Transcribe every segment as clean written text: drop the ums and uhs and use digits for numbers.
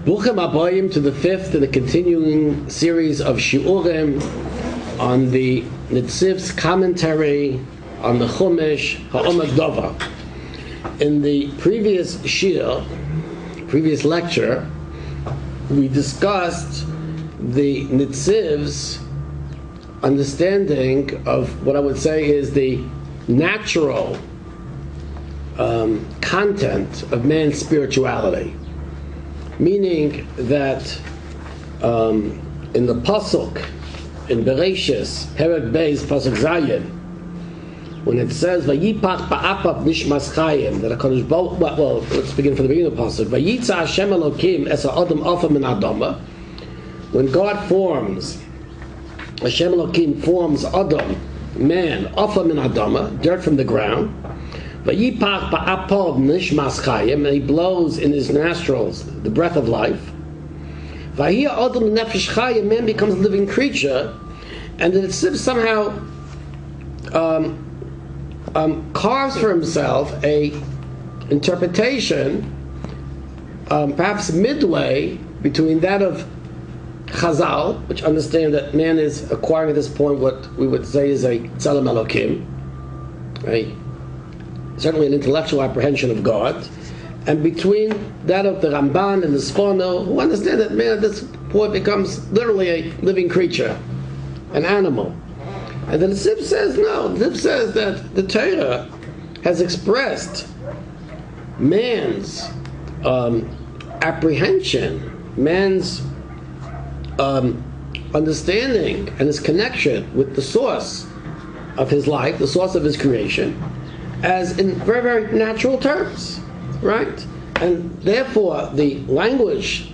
Bruchim Abayim to the fifth in the continuing series of Shiurim on the Netziv's commentary on the Chumash Ha'omek Dova. In the previous lecture, we discussed the Netziv's understanding of what I would say is the natural content of man's spirituality. Meaning that in the Pasuk, in Bereshis, Perek Beis, Pasuk Zayin, when it says, Vayipach ba'apav nishmas chayim, that HaKadosh Baruch, well, let's begin from the beginning of the Pasuk. Vayitza Hashem Elokim es ha'adam afa min adama. When God forms, Hashem Elokim forms Adam, man, afa min adama, dirt from the ground. Vayipach ba'apav nishmas chayim, and he blows in his nostrils the breath of life. Vayia adam nefesh chayim, man becomes a living creature, and the Netziv somehow carves for himself a interpretation, perhaps midway between that of Chazal, which understand that man is acquiring at this point what we would say is a Tzelem Elokim, certainly an intellectual apprehension of God, and between that of the Ramban and the Sforno, who understand that man at this point becomes literally a living creature, an animal. And then the Netziv says, no, the Netziv says that the Torah has expressed man's apprehension, man's understanding and his connection with the source of his life, the source of his creation, as in very, very natural terms, right? And therefore, the language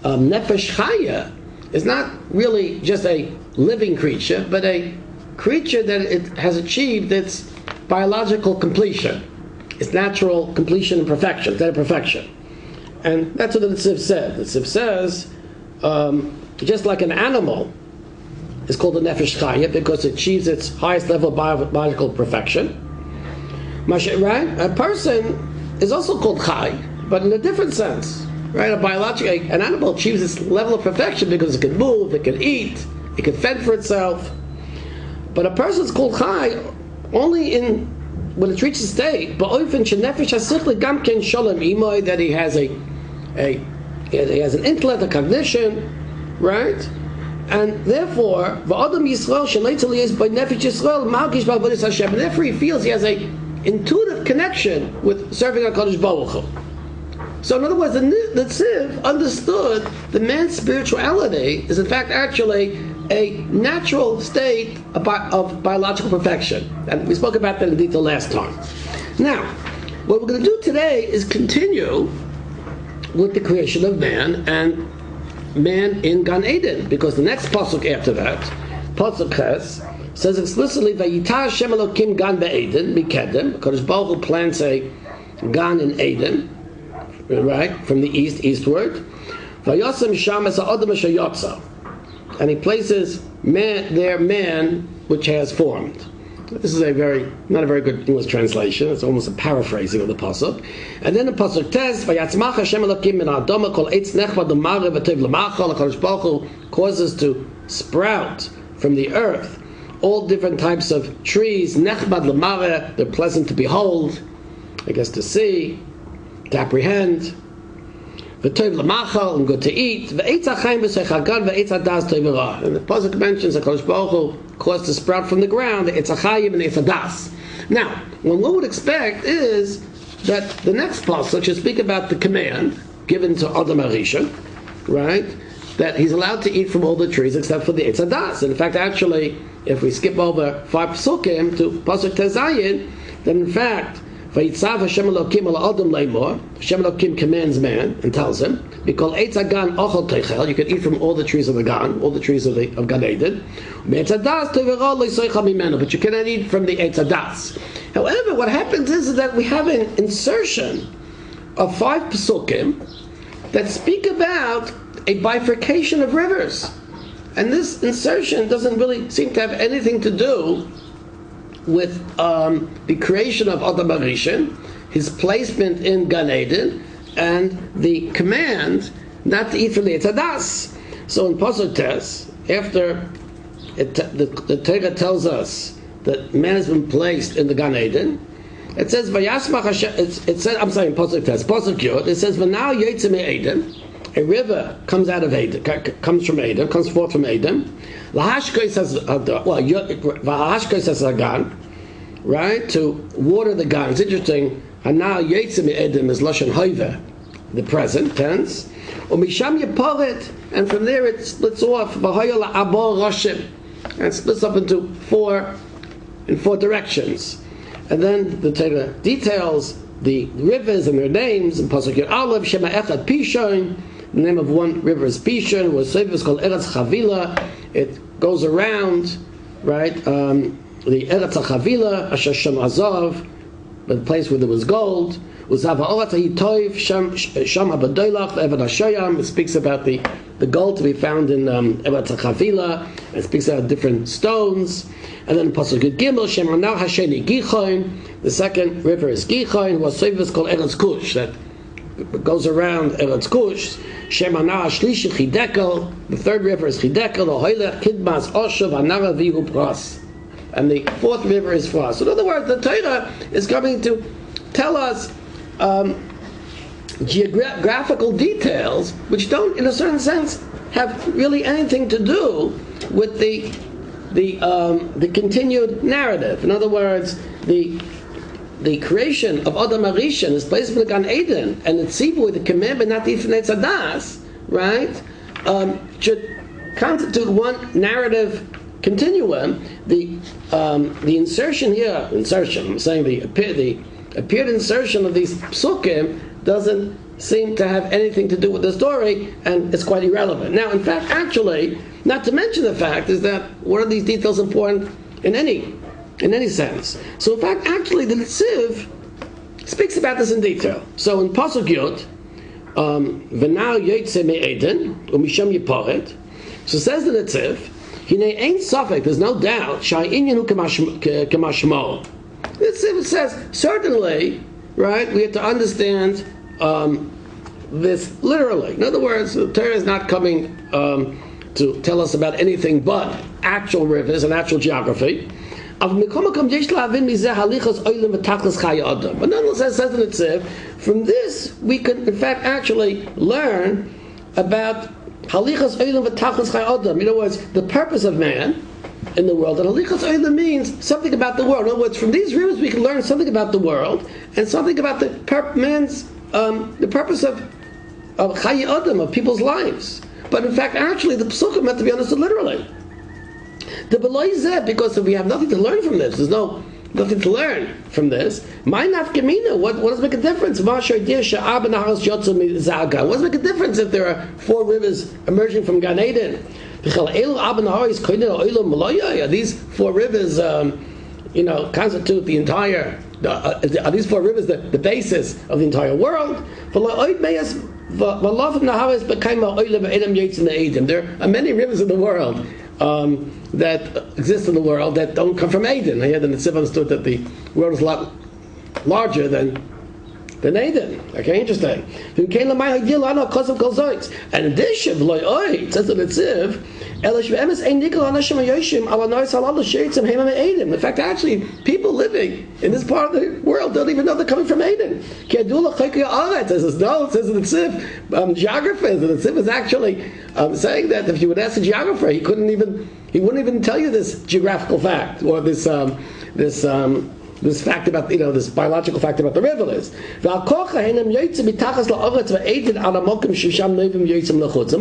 nefesh chaya is not really just a living creature, but a creature that it has achieved its biological completion, its natural completion and perfection, that of perfection. And that's what the Netziv said. The Netziv says, just like an animal is called a nefesh chaya because it achieves its highest level of biological perfection, right? A person is also called chai, but in a different sense, right? An animal achieves its level of perfection because it can move, it can eat, it can fend for itself. But a person is called chai only when it reaches a state, that he has he has an intellect, a cognition, right? And therefore, and therefore he feels he has a intuitive connection with serving HaKadosh Baruch Hu. So in other words, the Netziv understood the man's spirituality is in fact actually a natural state of biological perfection. And we spoke about that in detail last time. Now, what we're going to do today is continue with the creation of man and man in Gan Eden, because the next pasuk after that, pasuk Ches, says explicitly, "Vayita Hashem Elokim Gan be'Eden mikedem." HaKadosh Baruch Hu plants a Gan in Eden, right, from the eastward. Vayasem Sham es ha'adam asher yotza, and he places man which has formed. This is not a very good English translation. It's almost a paraphrasing of the pasuk. And then the pasuk says, "Vayatzmach Hashem Elokim min ha'adama kol eitz nechvad u'marev v'tov l'machal." HaKadosh Baruch Hu causes to sprout from the earth all different types of trees. Nechbad l'mareh, they're pleasant to behold, I guess to see, to apprehend. V'tov l'machal, and good to eat. V'eitz ha'chaim v'seichagan v'eitz ha'das tov v'ra. And the pasuk mentions that HaKadosh Baruch Hu caused to sprout from the ground the eitz ha'chaim and the eitz ha'das. Now, what one would expect is that the next pasuk should speak about the command given to Adam HaRishon, right? That he's allowed to eat from all the trees except for the eitz ha'das. And in fact, actually, if we skip over 5 pasukim to pasuk Tezayin, then in fact, Vayitzav Hashem Elokim al Adam leimor. Hashem Elokim commands man and tells him, "Because eitz hagan ochel techel, you can eat from all the trees of the Gan, all the trees of Gan Eden. Eitz hadas tevera leisoicha mimenu, but you cannot eat from the eitz hadas." However, what happens is that we have an insertion of 5 pasukim that speak about a bifurcation of rivers, and this insertion doesn't really seem to have anything to do with the creation of Adam HaRishon, his placement in Gan Eden, and the command not to eat from the Eitzadas. So in Pasuk Tes, after the Torah tells us that man has been placed in the Gan Eden, it says Vayasmach Hashem. It says, I'm sorry, in Pasuk Tes, Pasuk Yod. It says V'nao Yetze Eden. A river comes out of Eden, comes forth from Eden. Lahashkoi says, Lahashkoi says Hagan, right, to water the Gan. It's interesting. And now Yetze Eden is Lashon Hoive, the present tense. Umisham Yeporet, and from there it splits off. V'hoyol Abor Roshim, and splits up into four directions. And then the Torah details the rivers and their names. In Pasuk Yud Aleph, Shema Echad Pishon. The name of one river is Pishon. Was is called Eretz Chavila. It goes around, right? The Eretz Chavila, Asher Shem Azov, the place where there was gold. Uzav Ha'orat HaYitoiv Sham HaBadoilach Eved HaShoyam. It speaks about the gold to be found in Eretz Chavila. It speaks about different stones. And then Pasuk Gimel Shem Hanau Hasheni Gichon. The second river is Gichon. Was is called Eretz Kush. That goes around Eretz Kush. Shem Hanau Hashlishi Chidekel. The third river is Chidekel. The Hoylech Kidmas Oshav Hanara Vihu Pras. And the fourth river is Fras. So in other words, the Torah is coming to tell us geographical details which don't, in a certain sense, have really anything to do with the continued narrative. In other words, the creation of Adam Arishan is placed in the Gan Eden, and it's with the commandment not to eat from Eitzadas, right? Should constitute one narrative continuum. The insertion here, I'm saying the appeared insertion of these psukim doesn't seem to have anything to do with the story, and it's quite irrelevant. Now, in fact, actually, not to mention the fact is that what are these details important in any sense? So, in fact, actually, the Netziv speaks about this in detail. So, in Pasuk Yod, V'nao Yetze Me'eden Umisham Yiporet. So, says the Netziv, Hinei Ein Safek. There's no doubt. Sha'inyan Hu Kamashmo. It says, certainly, right, we have to understand this literally. In other words, the Torah is not coming to tell us about anything but actual rivers and actual geography. But nonetheless, as says in Netziv, from this we can, in fact, actually learn about halichas oilam v'tachlis chai adam. In other words, the purpose of man in the world. And halichas oilam means something about the world. In other words, from these rivers we can learn something about the world and something about the the purpose of chai adam, of people's lives. But in fact, actually, the psukim meant to be understood literally. The beloy zeh, because if we have nothing to learn from this, there's nothing to learn from this. My nafkamina, what does make a difference? What does make a difference if there are four rivers emerging from Gan Eden? These four rivers, constitute the entire. Are these four rivers the basis of the entire world? There are many rivers in the world that exist in the world that don't come from Eden. I hear the Netziv understood that the world is a lot larger than Eden. Okay, interesting. And in addition, it says the Netziv, in fact, actually, people living in this part of the world don't even know they're coming from Eden. It says no, it says the Netziv, geographers, the Netziv is actually saying that if you would ask a geographer, he wouldn't even tell you this geographical fact, or this fact about, this biological fact about the rivers. It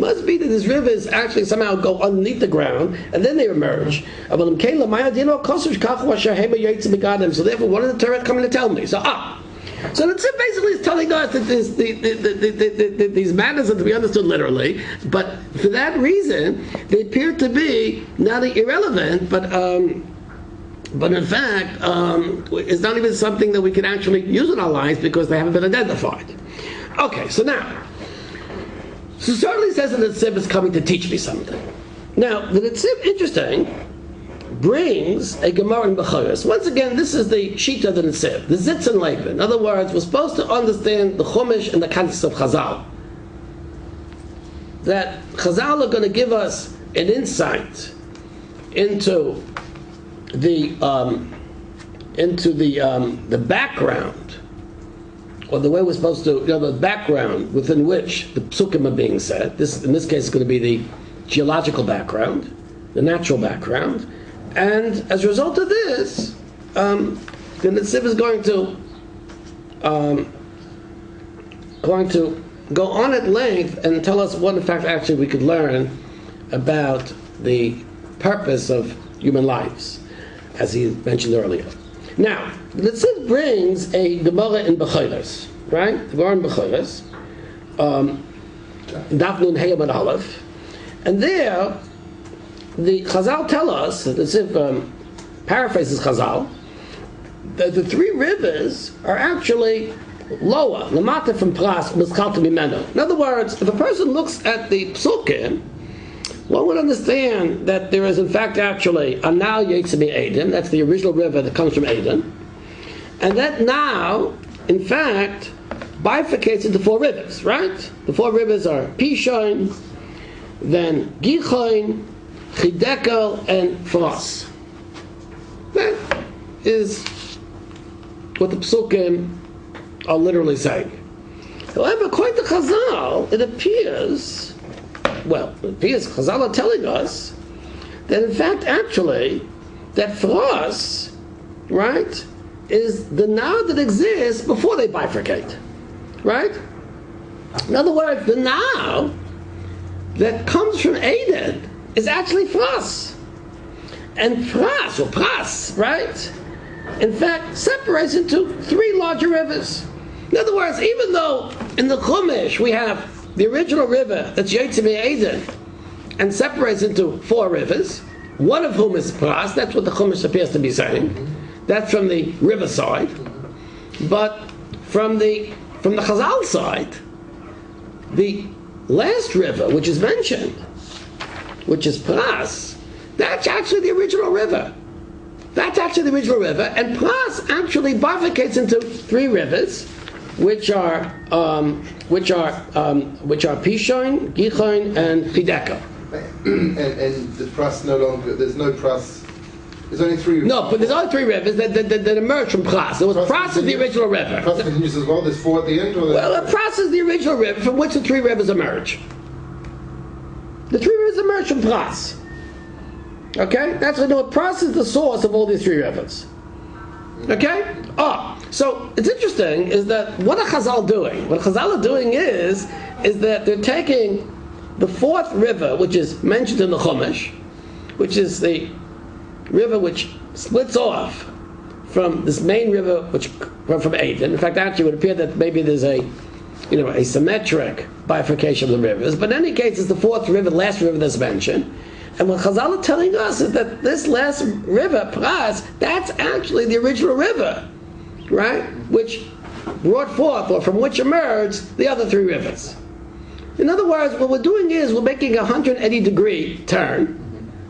must be that these rivers actually somehow go underneath the ground and then they emerge. So therefore, what is the Torah coming to tell me? So the Netziv basically is telling us that these matters are to be understood literally, but for that reason, they appear to be not irrelevant, but in fact, it's not even something that we can actually use in our lives because they haven't been identified. Okay, so certainly says that the Netziv is coming to teach me something. Now, the Netziv, interesting, brings a Gemara in Bechoros. Once again, this is the Shita of the Netziv, the Zitz and Laban. In other words, we're supposed to understand the Chumash and the context of Chazal. that Chazal are going to give us an insight into the background, or the way we're supposed to, the background within which the psukim are being said. This, in this case, is going to be the geological background, the natural background, and as a result of this, the Netziv is going to go on at length and tell us what, in fact, actually we could learn about the purpose of human lives, as he mentioned earlier. Now, the Netziv brings a Gemara in Bechoros, right? The Gemara in Bechoros, Daf Nun Hey Amud Aleph, and there the Chazal tell us, the Netziv paraphrases Chazal, that the three rivers are actually lower, lamata from pras, miskal to mimeno. In other words, if a person looks at the psukim, one would understand that there is in fact actually a Nal Yetzim Eden, that's the original river that comes from Eden, and that now, in fact, bifurcates into four rivers, right? The four rivers are Pishon, then Gichon, Chidekel, and Fros. That is what the psukim are literally saying. However, according to Chazal, it appears Chazal are telling us that in fact, actually, that Fros, right, is the now that exists before they bifurcate, right? In other words, the now that comes from Eden is actually Fros. And Fros, or Pras, right, in fact, separates into three larger rivers. In other words, even though in the Chumash we have the original river that's Yetzim Eden and separates into four rivers, one of whom is Pras, that's what the Chumash appears to be saying. That's from the riverside. But from the Chazal side, the last river, which is mentioned, which is Pras, that's actually the original river. That's actually the original river, and Pras actually bifurcates into three rivers, which are Pishon, Gichon, and Chideka. And the Pras no longer. There's no Pras. There's only three. No, but there's only three rivers that emerge from Pras. There was Pras is the original river. Pras continues as well. There's four at the end. Well, Pras is the original river from which the three rivers emerge. The three rivers emerge from Pras. Okay, that's what Pras is the source of all these three rivers. Okay? So it's interesting is that what are Chazal doing? What Chazal are doing is that they're taking the fourth river, which is mentioned in the Chumash, which is the river which splits off from this main river, which from Eden. In fact, actually, it would appear that maybe there's a symmetric bifurcation of the rivers. But in any case, it's the fourth river, the last river that's mentioned. And what Chazal are telling us is that this last river, Pras, that's actually the original river, right? Which brought forth, or from which emerged, the other three rivers. In other words, what we're doing is we're making a 180-degree turn,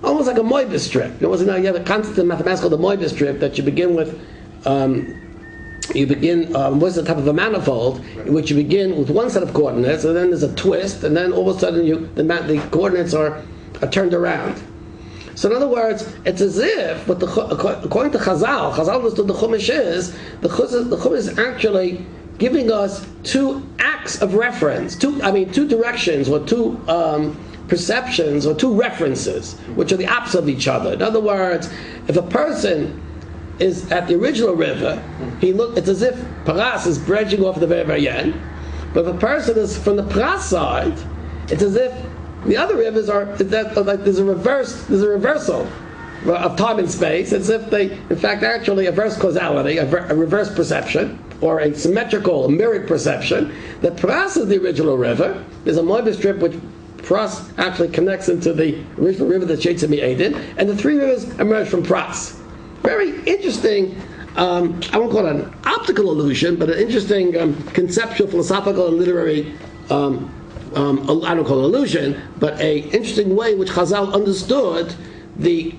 almost like a Moebius strip. You have a concept in mathematics called the Moebius strip that you begin with. What's the type of a manifold in which you begin with one set of coordinates, and then there's a twist, and then all of a sudden the coordinates are turned around. So in other words, it's as if, according to Chazal understood the Chumash is, the Chumash is actually giving us two acts of reference, two directions, or two perceptions, or two references, which are the opposite of each other. In other words, if a person is at the original river, it's as if Paras is branching off at the very, very end. But if a person is from the Pras side, it's as if the other rivers like there's a reversal of time and space, as if they, in fact, actually reverse causality, a reverse perception, or a symmetrical, mirrored perception. That Pras is the original river. There's a Moebius strip which Pras actually connects into the original river that's Yetzim Eden, and the three rivers emerge from Pras. Very interesting. I won't call it an optical illusion, but an interesting conceptual, philosophical, and literary. I don't call it illusion, but a interesting way in which Chazal understood the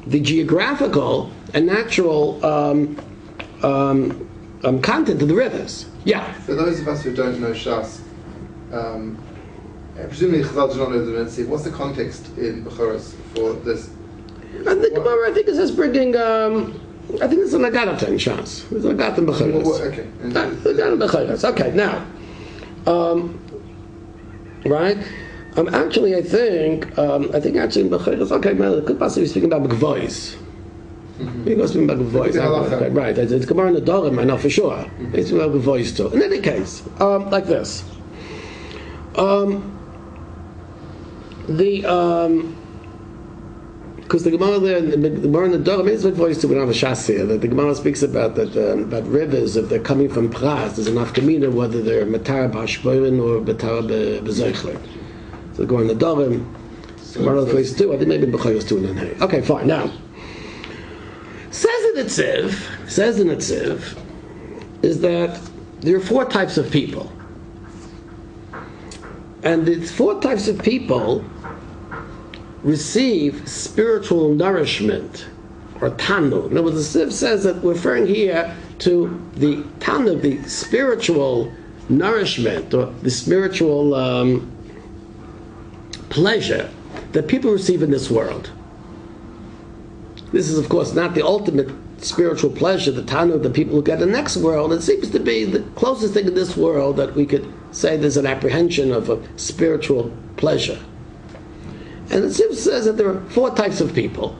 geographical and natural content of the rivers. Yeah. For those of us who don't know Shas, Presumably Chazal do not know the Netziv. What's the context in Bechoros for this? And the Gemara, I think it says bringing, I think it's an Agata thing, Shas. It's an Agata in Bechoros. Okay. Agata in Bechoros. Okay, now, right? Actually, I think actually in Bechoros, okay, well, it could possibly be speaking about Gvois. He goes speaking about Gvois. Okay, right, it's Gemara in the Dorim, I know for sure. It's about Gvois too. In any case, like this. Because the Gemara there, the Gemara in the Dorim, maybe it's with voice too, we don't have a Shas here, that the Gemara speaks about that about rivers, if they're coming from Pras, there's enough Kamina, whether they're Matar B'Hashborin or Matar B'Zeichler. So the Gemara in the Dorim, Gemara in the voice too, I think maybe in B'Chayos too, and then okay, fine, now. Says the Netziv, is that there are 4 types of people. And the 4 types of people receive spiritual nourishment, or tanu. In other words, the Siv says that we're referring here to the tanu, the spiritual nourishment, or the spiritual pleasure that people receive in this world. This is, of course, not the ultimate spiritual pleasure, the tanu that people look at in the next world. It seems to be the closest thing in this world that we could say there's an apprehension of a spiritual pleasure. And the Siv says that there are 4 types of people.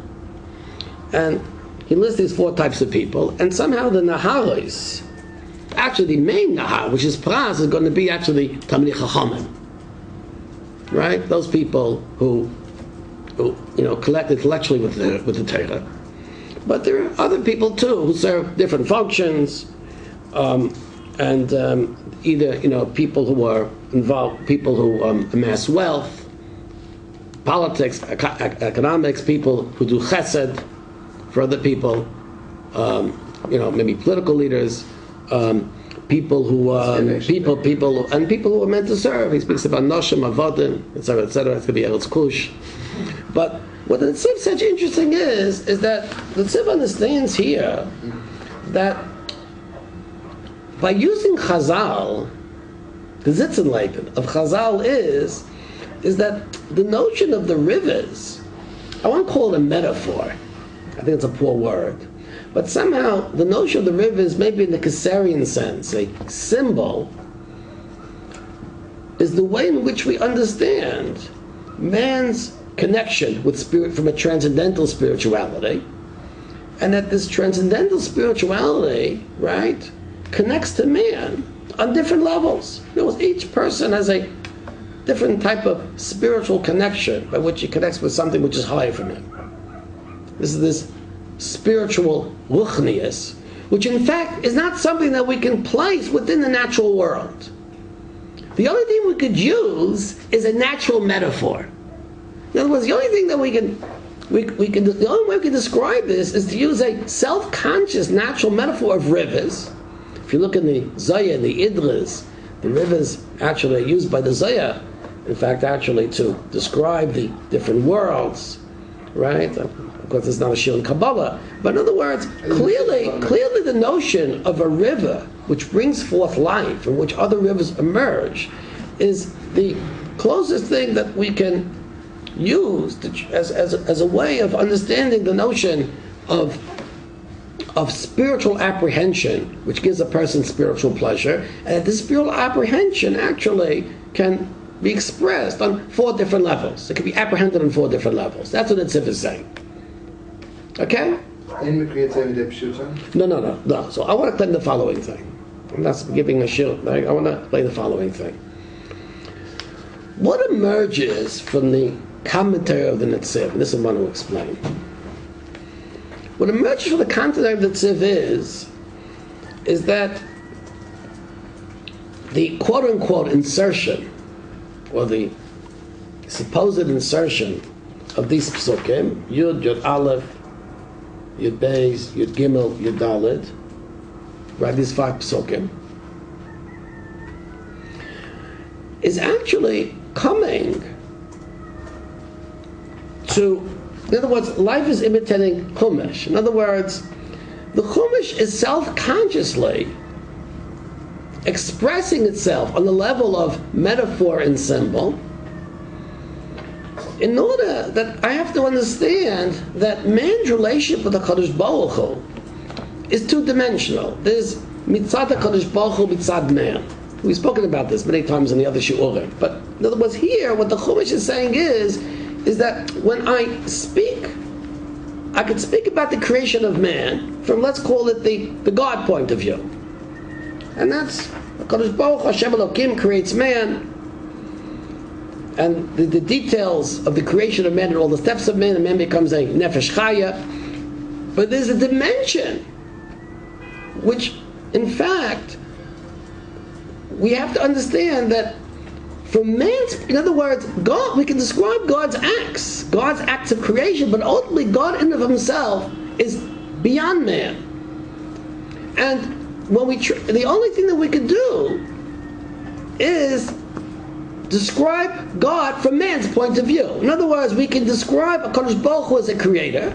And he lists these 4 types of people, and somehow the Naharis, actually the main Nahar, which is Pras, is going to be actually Talmidei Chachamim. Right? Those people who collect intellectually with the Torah. But there are other people too who serve different functions, and either people who are involved, people who amass wealth, politics, economics, people who do chesed for other people, maybe political leaders, people who people who are meant to serve. He speaks about noshim, avodim, etc., etc. It's going to be Eretz Kush. But what the Netziv says interesting is that the Netziv understands here that by using Chazal, the Zitzenleiten of Chazal is that the notion of the rivers, I won't call it a metaphor, I think it's a poor word, but somehow the notion of the rivers, maybe in the Caesarian sense, a symbol, is the way in which we understand man's connection with spirit from a transcendental spirituality, and that this transcendental spirituality, right, connects to man on different levels. Each person has a different type of spiritual connection by which he connects with something which is higher from him. This is this spiritual ruchnius, which in fact is not something that we can place within the natural world. The only thing we could use is a natural metaphor. In other words, the only thing that the only way we can describe this is to use a self-conscious natural metaphor of rivers. If you look in the Zaya, the Idris, the rivers actually are used by the Zaya, in fact, actually to describe the different worlds, right? Of course, it's not a shir in Kabbalah, but in other words, clearly the notion of a river which brings forth life, from which other rivers emerge, is the closest thing that we can use as a way of understanding the notion of spiritual apprehension, which gives a person spiritual pleasure, and this spiritual apprehension actually can be expressed on 4 different levels. It can be apprehended on 4 different levels. That's what the Netziv is saying. Okay? No. So I want to claim the following thing. I'm not giving a shir. I want to play the following thing. What emerges from the commentary of the Netziv, and this is what I want to explain. What emerges from the commentary of the Netziv is that the quote-unquote insertion, or the supposed insertion of these psukim, Yud, Yud Aleph, Yud Beis, Yud Gimel, Yud Daled, right, these 5 psukim, is actually coming to, in other words, life is imitating Chumash. In other words, the Chumash is self-consciously expressing itself on the level of metaphor and symbol, in order that I have to understand that man's relationship with the Kadosh Baruch Hu is two-dimensional. There's mitzad HaKadosh Baruch Hu, mitzad man. We've spoken about this many times in the other shiurim. But in other words, here, what the Chumash is saying is that when I speak, I could speak about the creation of man from, let's call it the God point of view. And that's, HaKadosh Baruch Hu, Hashem Elokim creates man, and the details of the creation of man and all the steps of man, and man becomes a nefesh chaya. But there's a dimension which, in fact, we have to understand that from man's, in other words, God, we can describe God's acts of creation, but ultimately God in and of himself is beyond man. And when the only thing that we can do is describe God from man's point of view. In other words, we can describe a Kadosh Baruch Hu as a creator.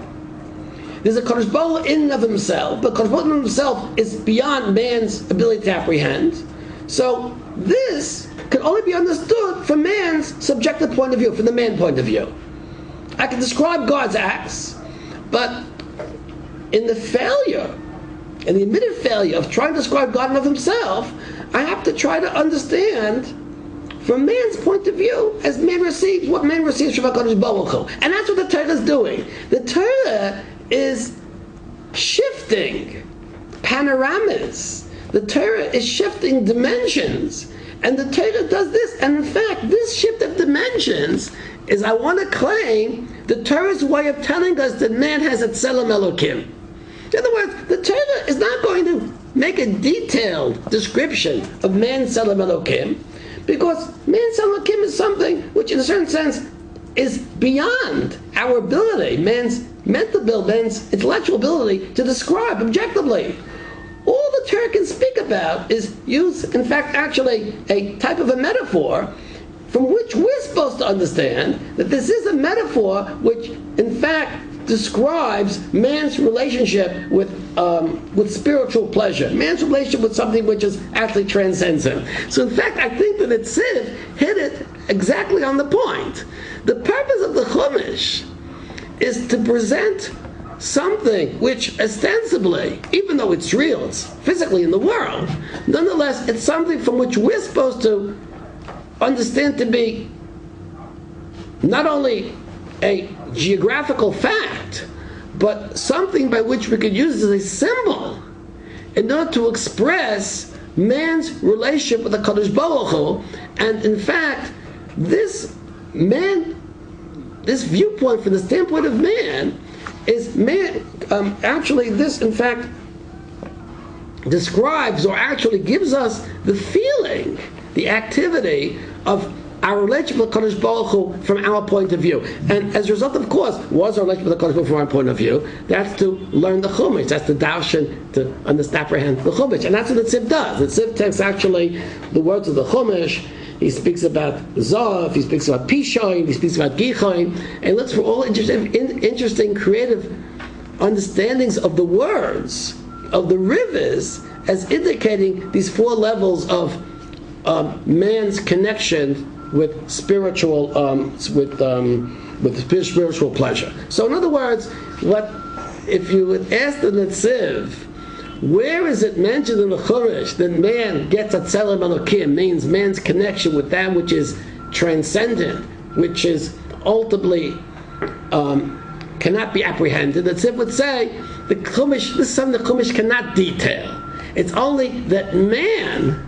There's a Kadosh Baruch Hu in and of himself, but Kadosh Baruch Hu in himself is beyond man's ability to apprehend. So this can only be understood from man's subjective point of view, from the man point of view. I can describe God's acts, but in the admitted failure of trying to describe God in of himself, I have to try to understand from man's point of view as man receives what man receives from HaKadosh Baruch Hu. And that's what the Torah is doing. The Torah is shifting panoramas. The Torah is shifting dimensions. And the Torah does this. And in fact, this shift of dimensions is, I want to claim, the Torah's way of telling us that man has a tzelem Elokim. In other words, the Torah is not going to make a detailed description of man's tzelem Elokim, because man's tzelem Elokim is something which, in a certain sense, is beyond our ability, man's mental ability, man's intellectual ability to describe objectively. All the Torah can speak about is use, in fact, actually a type of a metaphor from which we're supposed to understand that this is a metaphor which, in fact, describes man's relationship with spiritual pleasure, man's relationship with something which is actually transcends him. So, in fact, I think that Netziv hit it exactly on the point. The purpose of the Chumash is to present something which ostensibly, even though it's real, it's physically in the world, nonetheless it's something from which we're supposed to understand to be not only a geographical fact, but something by which we could use as a symbol in order to express man's relationship with the Kadosh Baruch Hu. And in fact, this viewpoint from the standpoint of man is man, actually this in fact describes or actually gives us the feeling, the activity of our relationship with Kadosh Baruch Hu from our point of view. And as a result, of course, was our relationship with Kadosh Baruch Hu from our point of view, that's to learn the Chumash, that's to darshan, to understand, apprehend the Chumash. And that's what the Netziv does. The Netziv takes actually the words of the Chumash. He speaks about Zav, he speaks about Pishoin, he speaks about Gichoin, and looks for all interesting, creative understandings of the words, of the rivers, as indicating these four levels of man's connection with spiritual, with spiritual pleasure. So, in other words, what if you would ask the Netziv, where is it mentioned in the Chumash that man gets a tzelem Elokim, means man's connection with that which is transcendent, which is ultimately cannot be apprehended? The Netziv would say the Chumash, this is something the Chumash cannot detail. It's only that man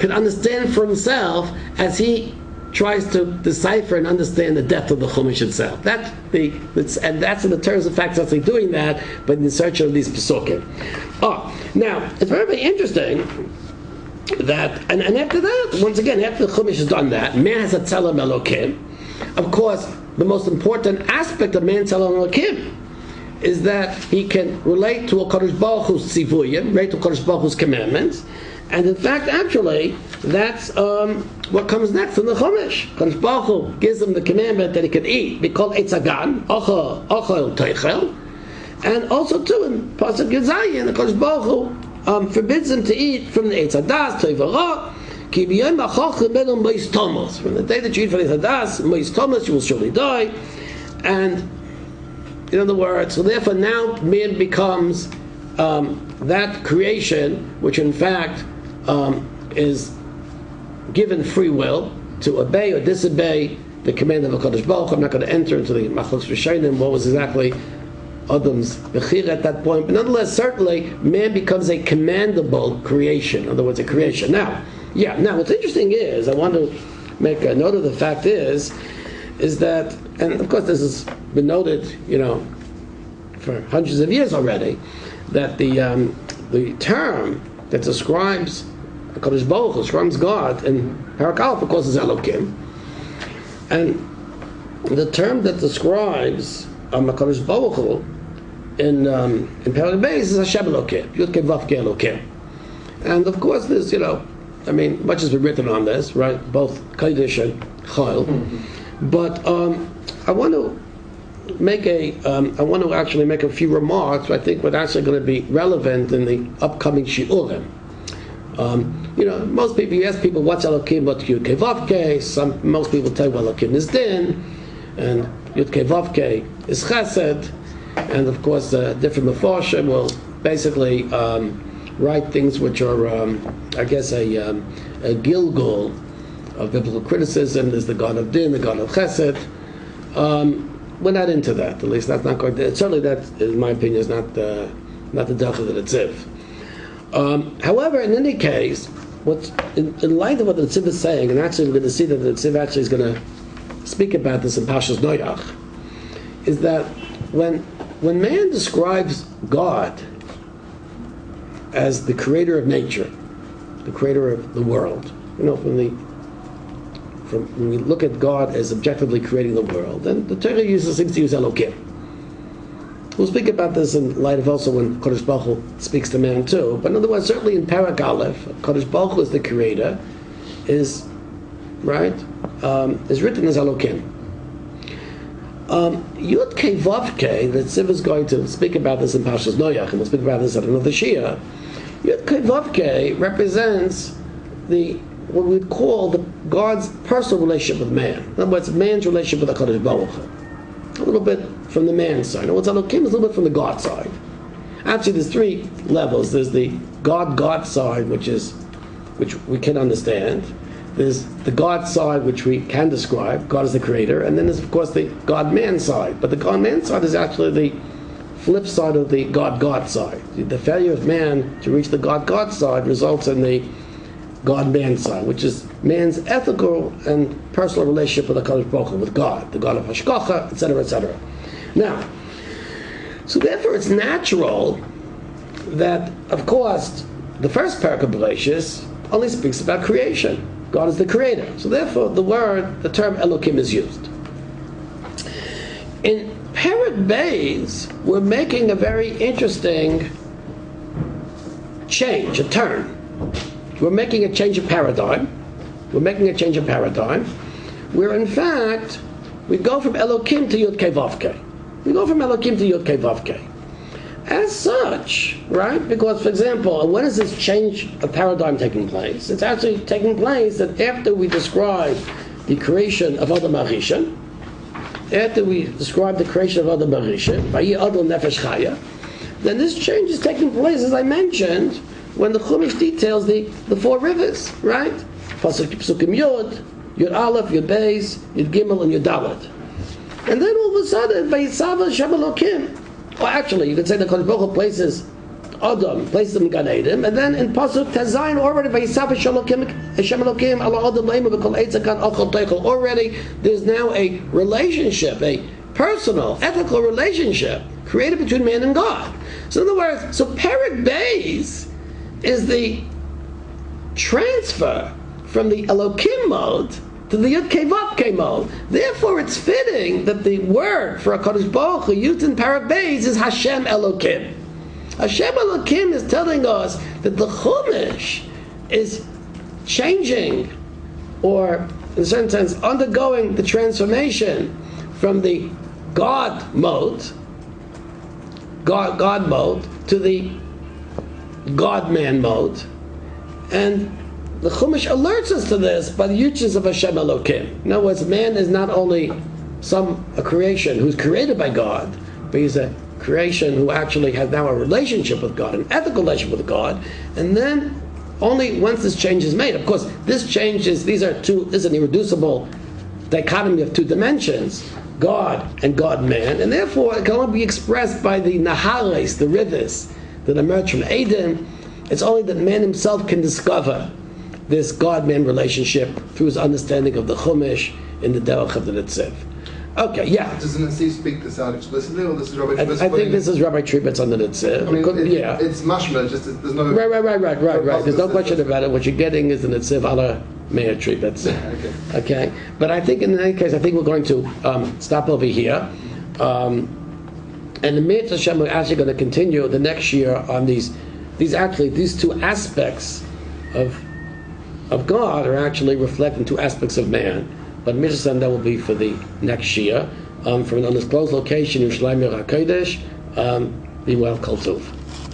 can understand for himself as he tries to decipher and understand the depth of the Chumash itself. And that's in the terms of fact actually doing that, but in search of these pesukim. Now it's very, very interesting that, and after that, once again, after the Chumash has done that, man has a tzelem Elokim. Of course, the most important aspect of man's tzelem Elokim is that he can relate to a Kadosh Baruch Hu's tzivuyim, relate to Kadosh Baruch Hu's commandments. And in fact, actually, that's what comes next in the Chumash. Kadosh Baruch Hu gives him the commandment that he can eat, be called Eitzagan, Ochel Teichel. And also too, in Pasuk Yud Zayin, the Kadosh Baruch Hu forbids him to eat from the Eitzadas, Toivara, Ki b'yom ha'chacham benu mois tomos. From the day that you eat from the hadas, mois tomos, you will surely die. And in other words, so therefore now man becomes that creation, which in fact is given free will to obey or disobey the command of HaKadosh Baruch Hu. I'm not going to enter into the Machlos Rishonim, what was exactly Adam's Bechir at that point. But nonetheless, certainly, man becomes a commandable creation. In other words, a creation. Now, what's interesting is, I want to make a note of the fact is that, and of course this has been noted, for hundreds of years already, that the term that describes HaKadosh Baruch Hu, describes God, in Parak Aleph, of course, is Elokim. And the term that describes HaKadosh Baruch Hu in Parak Beis is Hashem Elokim, Yud Kei Vav Kei Elokim. And of course, there's, much has been written on this, right? Both Kodesh and Chol. But I want to actually make a few remarks which I think are actually going to be relevant in the upcoming Shiurim. Most people, you ask people what's Elokim, what's Yud Kei Vav Kei. Most people tell you, well, Elokim is Din, and Yud Kei Vav Kei is Chesed, and of course, different Mefarshim will basically write things which are, a Gilgul of biblical criticism. There's the God of Din, the God of Chesed. We're not into that. At least that's not going to. Certainly, that, in my opinion, is not the derech of the Netziv. However, in any case, in light of what the Netziv is saying, and actually we're going to see that the Netziv actually is going to speak about this in Pashas Noach, is that when man describes God as the creator of nature, the creator of the world, when we look at God as objectively creating the world, then the Torah seems to use Elokim. We'll speak about this in light of also when Kodesh Baruch Hu speaks to man too. But in other words, certainly in Parak Aleph, Kodesh Baruch Hu is the creator, is written as Elokim. Yud Kei Vav Kei, that Ziv is going to speak about this in Pashas Noach, and we'll speak about this at another Shia. Yud Kei Vav Kei represents what we would call God's personal relationship with man. In other words, man's relationship with the HaKadosh Baruch Hu. A little bit from the man's side. What's Elokim is a little bit from the God side. Actually, there's three levels. There's the God side, which we can understand. There's the God side, which we can describe. God is the creator. And then there's, of course, the God-man side. But the God-man side is actually the flip side of the God side. The failure of man to reach the God side results in the God-man side, which is man's ethical and personal relationship with the HaKadosh Baruch Hu, with God, the God of Hashkafa, etc., etc. Now, so therefore it's natural that, of course, the first parak of Bereshis only speaks about creation. God is the creator. So therefore the term Elokim is used. In Parak Beis, we're making a very interesting change, a turn. We're making a change of paradigm. Where in fact, we go from Elokim to Yud Kei Vav Kei. As such, right? Because, for example, when is this change of paradigm taking place? It's actually taking place that after we describe the creation of Adam HaRishon, after we describe the creation of Adam HaRishon, Vayi Adam Nefesh Chaya, then this change is taking place, as I mentioned, when the Chumash details the four rivers, right? Pasukim Yud, Yud Aleph, Yud Beis, Yud Gimel, and Yud Dalet. And then all of a sudden, Vayitzav Hashem Elokim. Or actually, you could say the Kodesh Baruch Hu places him in Gan Eden, and then in Pasuk Tezayin already Vayitzav Hashem Elokim Ala Adam Leimu V'Kol Eitzakan Ochel Teichel. Already, there's now a relationship, a personal, ethical relationship created between man and God. So in other words, so Parak Beis is the transfer from the Elokim mode to the Yud Kei Vav Kei mode. Therefore, it's fitting that the word for HaKadosh Baruch Hu used in Parak Beis is Hashem Elokim. Hashem Elokim is telling us that the Chumash is changing, or in a certain sense, undergoing the transformation from the God mode to the God-man mode. And the Chumash alerts us to this by the uses of Hashem Elokim. In other words, man is not only a creation who's created by God, but he's a creation who actually has now a relationship with God, an ethical relationship with God, and then only once this change is made. Of course, this change is, this is an irreducible dichotomy of two dimensions, God and God-man, and therefore it can only be expressed by the nahales, the rivers that emerge from Eden. It's only that man himself can discover this God-man relationship through his understanding of the Chumash in the derech of the Netziv. Okay, yeah. Does the Netziv speak this out explicitly, or this is Rabbi Tribet's? I think this is Rabbi Tribet's on the Netziv. I mean, it's mashma, just there's no... Right. There's no question about it. What you're getting is the Netziv ala Meir Tribet's. Okay. But I think in any case, I think we're going to stop over here. And the Meir Hashem, we're actually going to continue the next year on these two aspects of God are actually reflecting two aspects of man. But Mitzvah that will be for the next year. From an undisclosed location in Yerushalayim HaKodesh. Be well, Kol Tov.